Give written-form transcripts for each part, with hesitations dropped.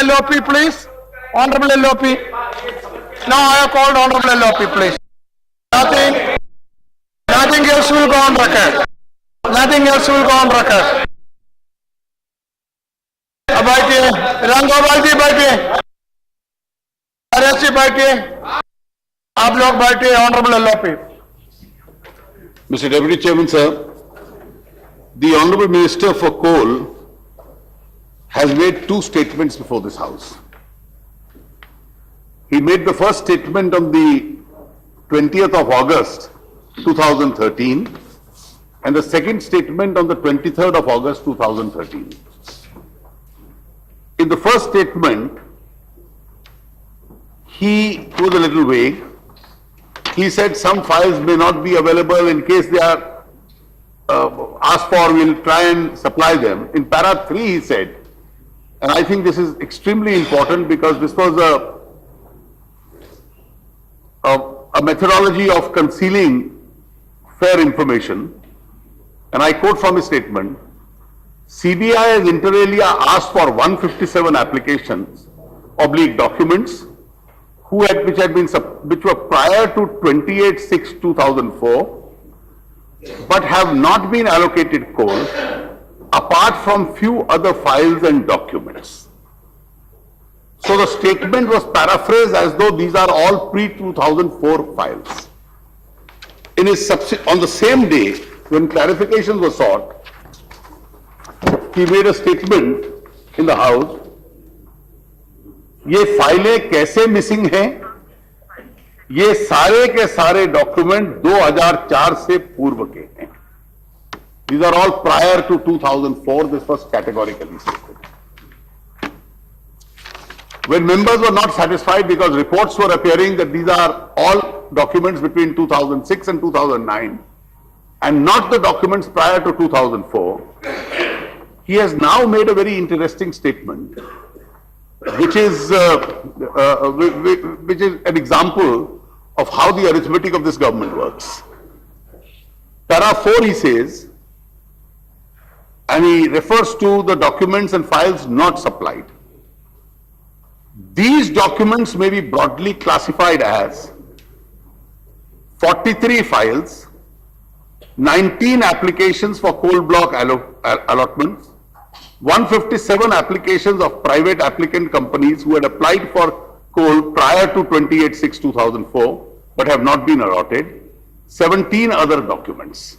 LOP, please. Honorable LOP. No, I have called Honorable LOP, please. Nothing else will go on record. Nothing else will go on record. बैठिए, रंगो बैठिए, arrest बैठिए, आप लोग बैठिए, Honorable LOP. Mr. Deputy Chairman, sir, the Honorable Minister for Coal has made two statements before this House. He made the first statement on the 20th of August 2013 and the second statement on the 23rd of August 2013. In the first statement, he was a little vague. He said some files may not be available. In case they are asked for, we'll try and supply them. In para 3 he said, and I think this is extremely important because this was a methodology of concealing fair information, and I quote from his statement, CBI has inter alia asked for 157 applications, documents, which were prior to 28/6/2004, but have not been allocated coal, apart from few other files and documents. So the statement was paraphrased as though these are all pre-2004 files. In his on the same day, when clarifications were sought, he made a statement in the House, ये फाइलें कैसे missing हैं? ये सारे के सारे document 2004 से पूर्व के हैं. These are all prior to 2004. This was categorically stated. When members were not satisfied because reports were appearing that these are all documents between 2006 and 2009 and not the documents prior to 2004, he has now made a very interesting statement, which is an example of how the arithmetic of this government works. Para 4 he says, and he refers to the documents and files not supplied. These documents may be broadly classified as 43 files, 19 applications for coal block allotments, 157 applications of private applicant companies who had applied for coal prior to 28/6/2004 but have not been allotted, 17 other documents.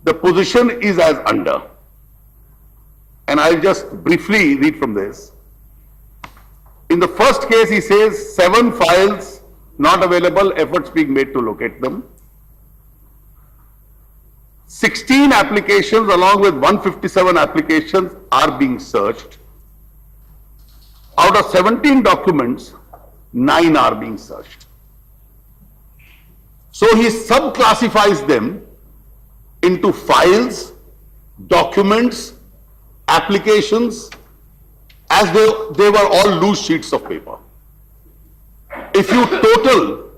The position is as under. And I'll just briefly read from this. In the first case, he says 7 files not available, efforts being made to locate them. 16 applications along with 157 applications are being searched. Out of 17 documents, 9 are being searched. So he subclassifies them into files, documents, applications, as they were all loose sheets of paper. If you total,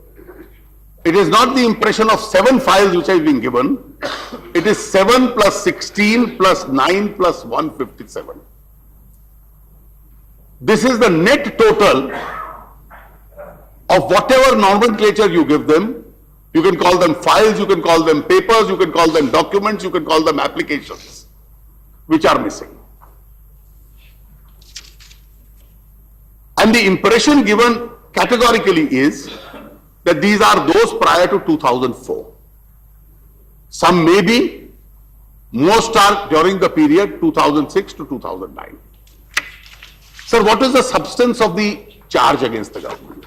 it is not the impression of 7 files which have been given, it is 7 plus 16 plus 9 plus 157. This is the net total of whatever nomenclature you give them. You can call them files, you can call them papers, you can call them documents, you can call them applications, which are missing. And the impression given categorically is that these are those prior to 2004. Some may be, most are during the period 2006 to 2009. Sir, what is the substance of the charge against the government?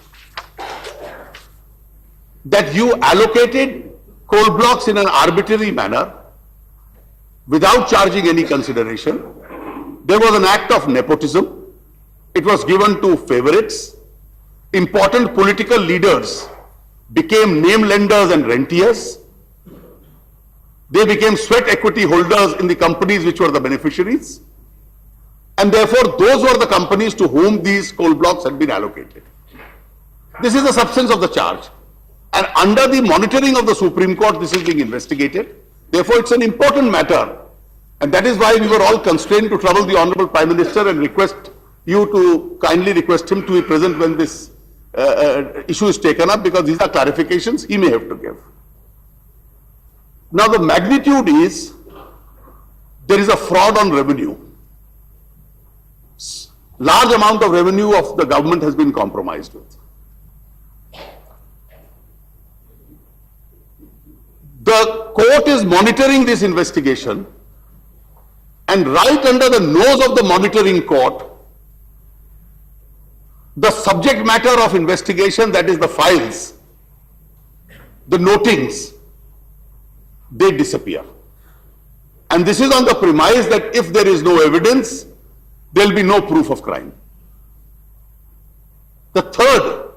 That you allocated coal blocks in an arbitrary manner without charging any consideration. There was an act of nepotism. It was given to favorites. Important political leaders became name lenders and rentiers. They became sweat equity holders in the companies which were the beneficiaries. And therefore, those were the companies to whom these coal blocks had been allocated. This is the substance of the charge. And under the monitoring of the Supreme Court, this is being investigated. Therefore, it's an important matter. And that is why we were all constrained to trouble the Honorable Prime Minister and request you to kindly request him to be present when this issue is taken up, because these are clarifications he may have to give. Now the magnitude is, there is a fraud on revenue. Large amount of revenue of the government has been compromised with. The court is monitoring this investigation, and right under the nose of the monitoring court, the subject matter of investigation, that is the files, the notings, they disappear. And this is on the premise that if there is no evidence, there will be no proof of crime. The third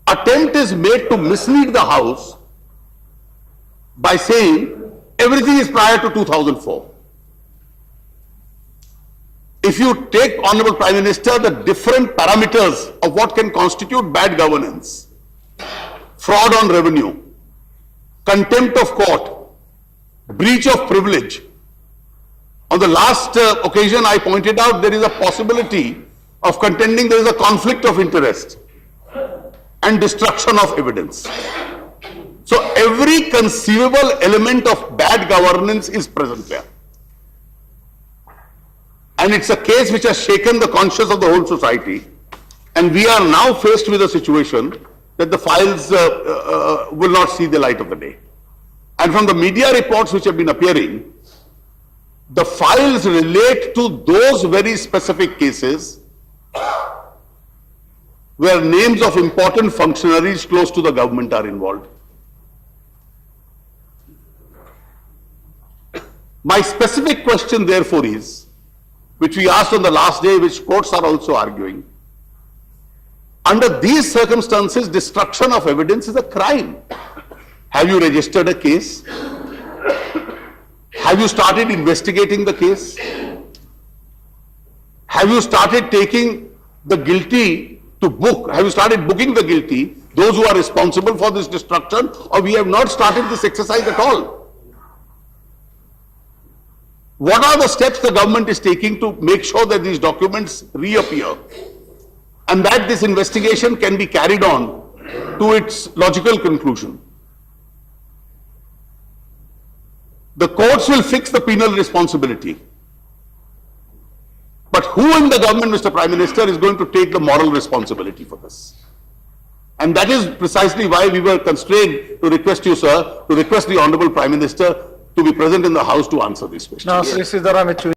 attempt is made to mislead the House by saying everything is prior to 2004. If you take, Honorable Prime Minister, the different parameters of what can constitute bad governance, fraud on revenue, contempt of court, breach of privilege. On the last occasion I pointed out there is a possibility of contending there is a conflict of interest and destruction of evidence. So every conceivable element of bad governance is present there. And it's a case which has shaken the conscience of the whole society. And we are now faced with a situation that the files will not see the light of the day. And from the media reports which have been appearing, the files relate to those very specific cases where names of important functionaries close to the government are involved. My specific question therefore is, which we asked on the last day, which courts are also arguing, under these circumstances, destruction of evidence is a crime. Have you registered a case? Have you started investigating the case? Have you started taking the guilty to book? Have you started booking the guilty, those who are responsible for this destruction, or we have not started this exercise at all? What are the steps the government is taking to make sure that these documents reappear and that this investigation can be carried on to its logical conclusion? The courts will fix the penal responsibility. But who in the government, Mr. Prime Minister, is going to take the moral responsibility for this? And that is precisely why we were constrained to request you, sir, to request the Honorable Prime Minister to be present in the House to answer these questions. Now, Sri Sitaram Yechury.